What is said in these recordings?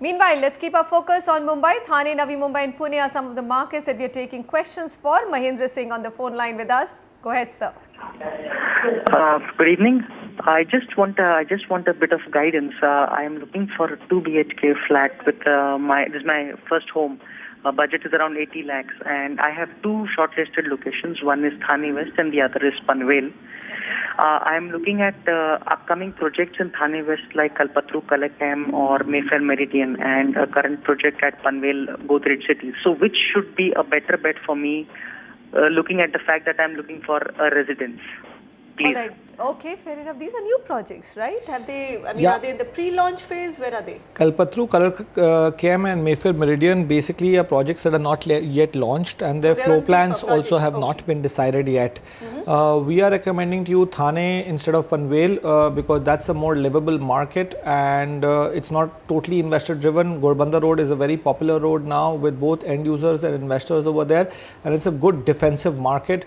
Meanwhile, let's keep our focus on Mumbai. Thane, Navi Mumbai and Pune are some of the markets that we are taking questions for. Mahendra Singh on the phone line with us. Go ahead, sir. Good evening. I just want a bit of guidance. I am looking for a 2 BHK flat with this is my first home. Budget is around 80 lakhs, and I have two shortlisted locations. One is Thane West and the other is Panvel. I am looking at upcoming projects in Thane West like Kalpataru, Kalakam or Mayfair Meridian, and a current project at Panvel, Godrej City. So which should be a better bet for me, looking at the fact that I am looking for a residence? Please. All right. Okay, fair enough. These are new projects, right? Have they, are they in the pre-launch phase? Where are they? Kalpataru, Kalakam and Mayfair Meridian basically are projects that are not yet launched, and their floor plans also have not been decided yet. We are recommending to you Thane instead of Panvel because that's a more livable market, and it's not totally investor driven. Gorbanda Road is a very popular road now with both end users and investors over there, and it's a good defensive market.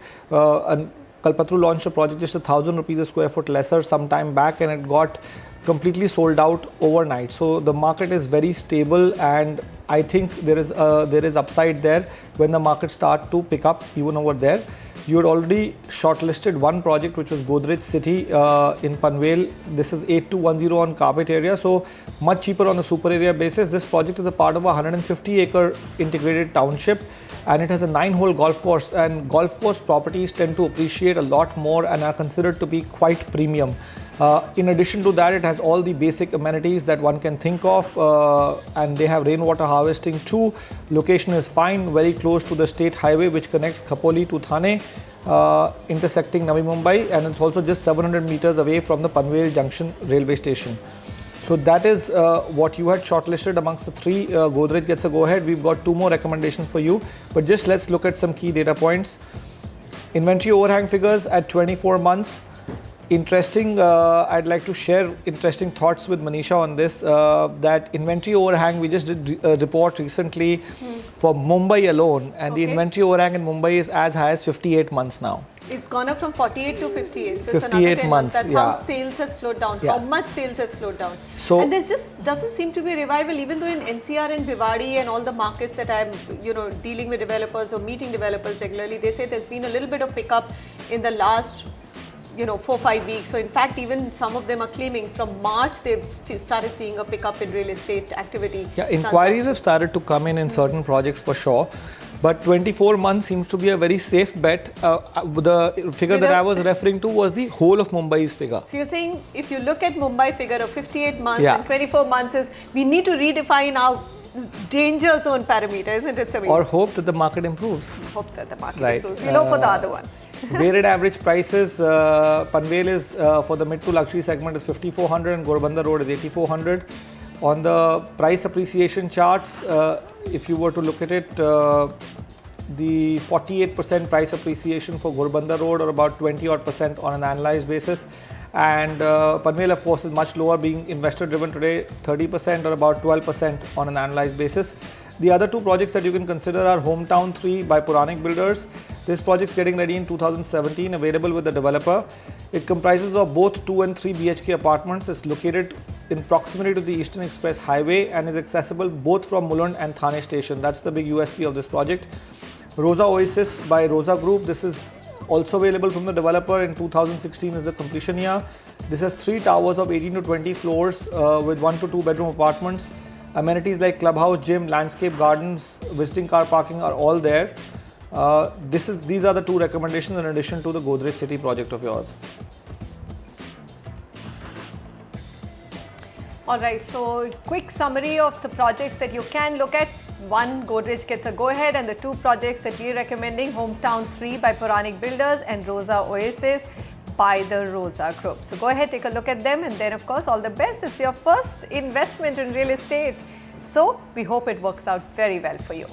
Kalpataru launched a project just 1,000 rupees a square foot lesser some time back, and it got completely sold out overnight. So the market is very stable, and I think there is upside there when the market start to pick up even over there. You had already shortlisted one project, which was Godrej City in Panvel. This is 8210 on carpet area, so much cheaper on a super area basis. This project is a part of a 150-acre integrated township, and it has a 9-hole golf course, and golf course properties tend to appreciate a lot more and are considered to be quite premium. In addition to that, it has all the basic amenities that one can think of, and they have rainwater harvesting too. Location is fine, very close to the state highway which connects Khopoli to Thane, intersecting Navi Mumbai, and it's also just 700 meters away from the Panvel Junction railway station. So that is what you had shortlisted amongst the three. Godrej gets a go-ahead. We've got two more recommendations for you, but just let's look at some key data points. Inventory overhang figures at 24 months. Interesting, I'd like to share interesting thoughts with Manisha on this, that inventory overhang, we just did a report recently for Mumbai alone, and the inventory overhang in Mumbai is as high as 58 months now. It's gone up from 48 to 58. So 58 it's another 10 months. That's yeah. how sales have slowed down. Yeah. How much sales have slowed down. So, and there just doesn't seem to be a revival, even though in NCR and Bhiwadi and all the markets that I'm dealing with developers or meeting developers regularly, they say there's been a little bit of pickup in the last 4-5 weeks. So in fact, even some of them are claiming from March they've started seeing a pickup in real estate activity. Yeah, inquiries have started to come in certain projects for sure. But 24 months seems to be a very safe bet. The figure that I was referring to was the whole of Mumbai's figure. So you're saying if you look at Mumbai figure of 58 months and 24 months is, we need to redefine our danger zone parameter, isn't it, Samir? Or hope that the market improves. Hope that the market improves. We'll hope for the other one. Weighted average prices, Panvel is for the mid to luxury segment is 5,400 and Gorbanda Road is 8,400. On the price appreciation charts, if you were to look at it, the 48% price appreciation for Gorbanda Road, or about 20% on an annualized basis. And Panvel, of course, is much lower, being investor driven today, 30% or about 12% on an annualized basis. The other two projects that you can consider are Hometown 3 by Puranik Builders. This project is getting ready in 2017, available with the developer. It comprises of both 2 and 3 BHK apartments. It's located in proximity to the Eastern Express Highway and is accessible both from Mulund and Thane station. That's the big USP of this project. Rosa Oasis by Rosa Group. This is also available from the developer. In 2016 is the completion year. This has 3 towers of 18 to 20 floors with 1 to 2 bedroom apartments. Amenities like clubhouse, gym, landscape gardens, visiting car parking are all there. These are the two recommendations in addition to the Godrej City project of yours. All right, so quick summary of the projects that you can look at. One, Godrej gets a go-ahead, and the two projects that we're recommending, Hometown 3 by Puranik Builders and Rosa Oasis by the Rosa Group. So go ahead, take a look at them, and then of course all the best. It's your first investment in real estate. So we hope it works out very well for you.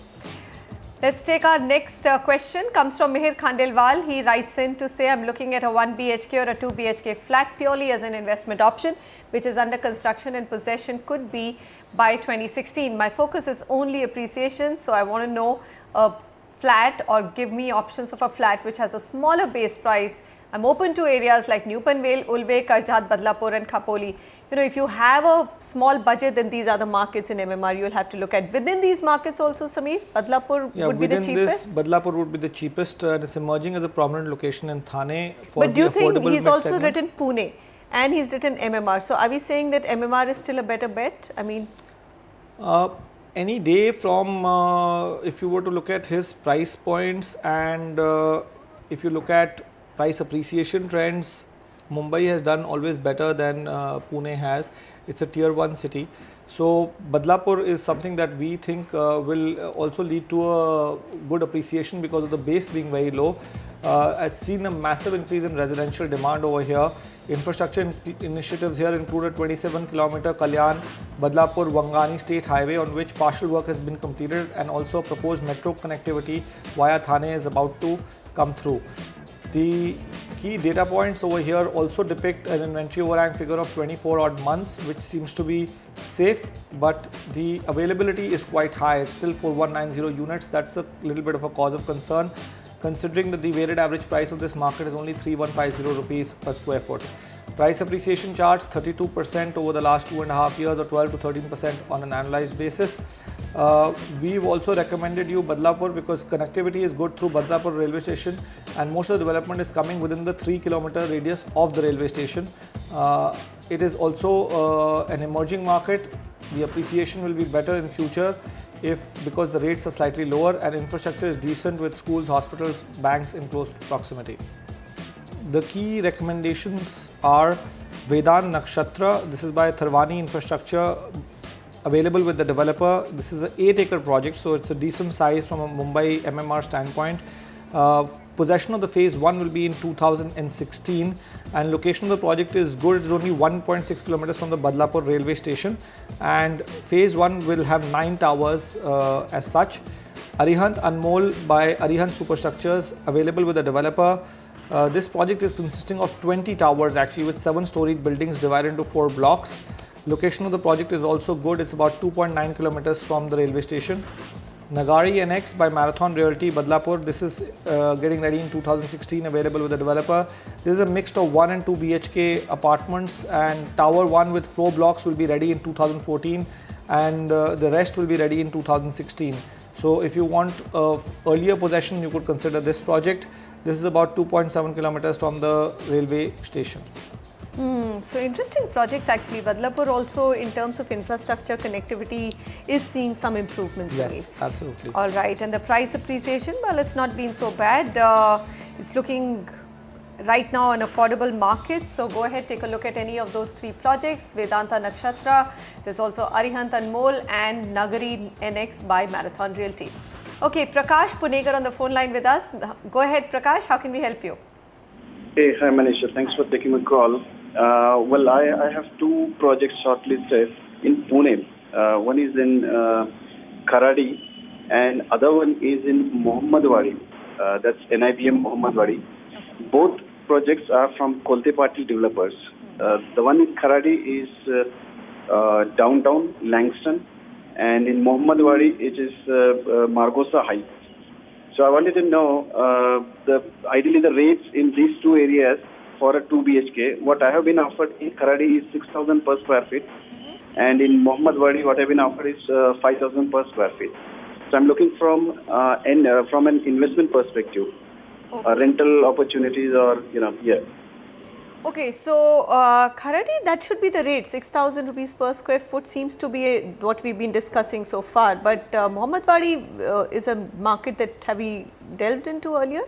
Let's take our next question. Comes from Mihir Khandelwal. He writes in to say, I'm looking at a 1 BHK or a 2 BHK flat purely as an investment option, which is under construction and possession could be by 2016. My focus is only appreciation. So I want to know a flat, or give me options of a flat which has a smaller base price. I'm open to areas like New Panvel, Ulve, Karjat, Badlapur and Khopoli. if you have a small budget, then these are the markets in MMR you'll have to look at. Within these markets also, Sameer, Badlapur would be the cheapest? Badlapur would be the cheapest and it's emerging as a prominent location in Thane for but do you think he's also segment. written Pune and he's written MMR? So are we saying that MMR is still a better bet? I mean, any day from if you were to look at his price points and if you look at price appreciation trends, Mumbai has done always better than Pune has. It's a tier 1 city. So Badlapur is something that we think will also lead to a good appreciation because of the base being very low. I've seen a massive increase in residential demand over here. Infrastructure initiatives here include a 27-kilometer Kalyan Badlapur Wangani State Highway on which partial work has been completed, and also proposed metro connectivity via Thane is about to come through. The key data points over here also depict an inventory overhang figure of 24 odd months, which seems to be safe, but the availability is quite high. It's still 4190 units. That's a little bit of a cause of concern, considering that the weighted average price of this market is only 3150 rupees per square foot. Price appreciation charts 32% over the last 2.5 years, or 12 to 13% on an annualized basis. We've also recommended you Badlapur because connectivity is good through Badlapur railway station, and most of the development is coming within the 3-kilometer radius of the railway station. It is also an emerging market. The appreciation will be better in future because the rates are slightly lower and infrastructure is decent with schools, hospitals, banks in close proximity. The key recommendations are Vedant Nakshatra. This is by Tharwani Infrastructure, available with the developer. This is an 8-acre project, so it's a decent size from a Mumbai MMR standpoint. Possession of the phase 1 will be in 2016, and location of the project is good. It is only 1.6 kilometers from the Badlapur railway station, and phase 1 will have 9 towers as such. Arihant Anmol by Arihant Superstructures, available with the developer. This project is consisting of 20 towers actually, with 7-storied buildings divided into 4 blocks. Location of the project is also good. It's about 2.9 kilometers from the railway station. Nagari NX by Marathon Realty, Badlapur. This is getting ready in 2016, available with the developer. This is a mix of 1 and 2 BHK apartments, and Tower 1 with 4 blocks will be ready in 2014, and the rest will be ready in 2016. So if you want earlier possession, you could consider this project. This is about 2.7 kilometers from the railway station. So interesting projects actually. Badlapur also, in terms of infrastructure connectivity, is seeing some improvements. Yes, absolutely. All right, and the price appreciation, well, it's not been so bad. It's looking right now an affordable market. So go ahead, take a look at any of those 3 projects. Vedanta Nakshatra, there's also Arihant Anmol and Nagari NX by Marathon Realty. Okay, Prakash Punegar on the phone line with us. Go ahead, Prakash, how can we help you? Hey, hi Manisha, thanks for taking my call. Well, I have 2 projects shortlisted in Pune. One is in Kharadi and other one is in Mohammadwadi. That's NIBM Mohammadwadi. Both projects are from Kolte Patil developers. The one in Kharadi is downtown Langston, and in Mohammadwadi it is Margosa Heights. So I wanted to know ideally the rates in these 2 areas for a 2 BHK. What I have been offered in Kharadi is 6,000 per square feet, and in Mohammadwadi what I have been offered is 5,000 per square feet. So I'm looking from an investment perspective, rental opportunities, or Okay, so Kharadi, that should be the rate. 6,000 rupees per square foot seems to be what we've been discussing so far. But Mohammadwadi is a market that have we delved into earlier?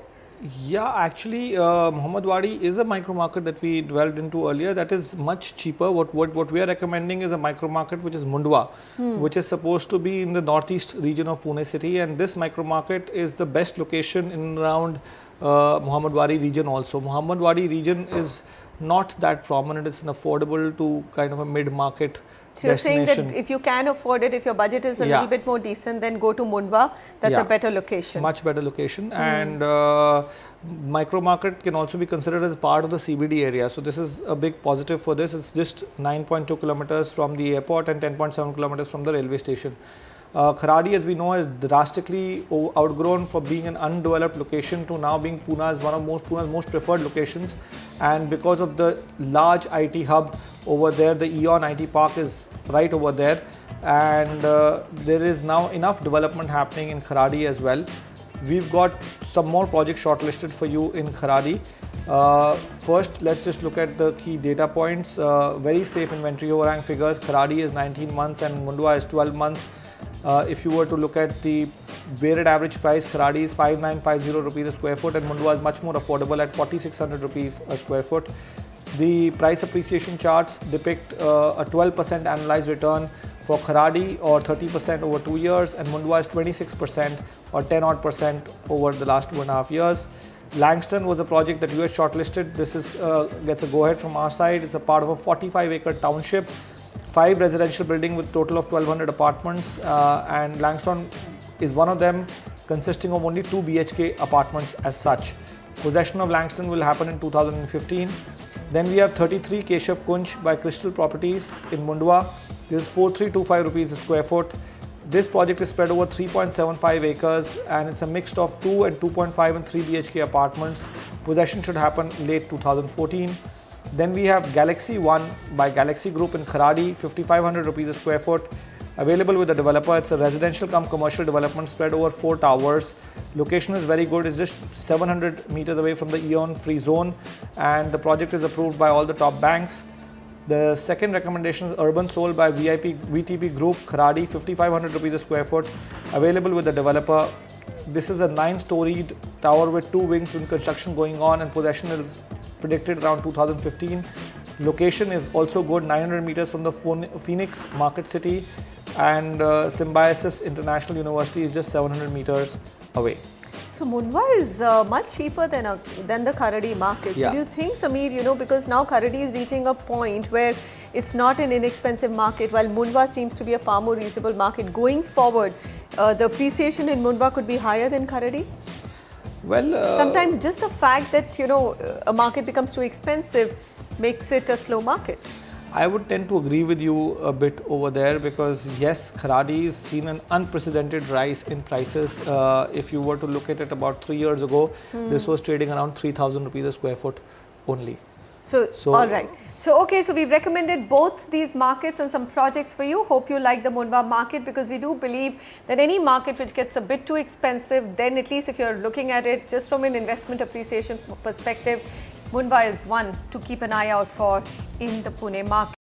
Yeah, actually, Mohammadwadi is a micro market that we dwelled into earlier. That is much cheaper. What we are recommending is a micro market which is Mundwa, which is supposed to be in the northeast region of Pune city, and this micro market is the best location in and around Mohammadwadi region also. Mohammadwadi region is not that prominent. It's an affordable to kind of a mid-market So you're saying that if you can afford it, if your budget is a little bit more decent, then go to Mundwa. That's a better location. Much better location. And micro market can also be considered as part of the CBD area. So this is a big positive for this. It's just 9.2 kilometers from the airport and 10.7 kilometers from the railway station. Kharadi, as we know, has drastically outgrown for being an undeveloped location to now being Pune's one of Pune's most preferred locations. And because of the large IT hub over there, the Eon IT Park is right over there, and there is now enough development happening in Kharadi as well. We've got some more projects shortlisted for you in Kharadi. First, let's just look at the key data points. Very safe inventory overhang figures. Kharadi is 19 months and Mundwa is 12 months. If you were to look at the weighted average price, Kharadi is 5950 rupees a square foot and Mundwa is much more affordable at 4600 rupees a square foot. The price appreciation charts depict a 12% annualized return for Kharadi or 30% over 2 years, and Mundwa is 26% or 10 odd percent over the last 2.5 years. Langston was a project that you had shortlisted. This is gets a go-ahead from our side. It's a part of a 45-acre township, 5 residential building with total of 1200 apartments, and Langston is one of them, consisting of only 2 BHK apartments as such. Possession of Langston will happen in 2015. Then we have 33 Keshav Kunj by Crystal Properties in Mundwa. This is 4325 rupees a square foot. This project is spread over 3.75 acres and it's a mix of 2 and 2.5 and 3 BHK apartments. Possession should happen late 2014. Then we have Galaxy One by Galaxy Group in Kharadi, 5500 rupees a square foot. Available with the developer. It's a residential cum commercial development spread over 4 towers. Location is very good. It's just 700 meters away from the Eon free zone, and the project is approved by all the top banks. The second recommendation is Urban Soul by VTP Group, Kharadi, 5500 rupees a square foot. Available with the developer. This is a 9-storied tower with 2 wings with construction going on, and possession is predicted around 2015. Location is also good, 900 meters from the Phoenix Market City, and Symbiosis International University is just 700 meters away. So Mundwa is much cheaper than the Kharadi market. So Yeah. do you think, Sameer, because now Kharadi is reaching a point where it's not an inexpensive market, while Mundwa seems to be a far more reasonable market. Going forward, the appreciation in Mundwa could be higher than Kharadi? Well, Sometimes just the fact that, a market becomes too expensive makes it a slow market. I would tend to agree with you a bit over there because yes, Kharadi has seen an unprecedented rise in prices. If you were to look at it about 3 years ago, this was trading around 3000 rupees a square foot only. So all right. So we've recommended both these markets and some projects for you. Hope you like the Mundwa market, because we do believe that any market which gets a bit too expensive, then at least if you're looking at it just from an investment appreciation perspective, Mundwa is one to keep an eye out for in the Pune market.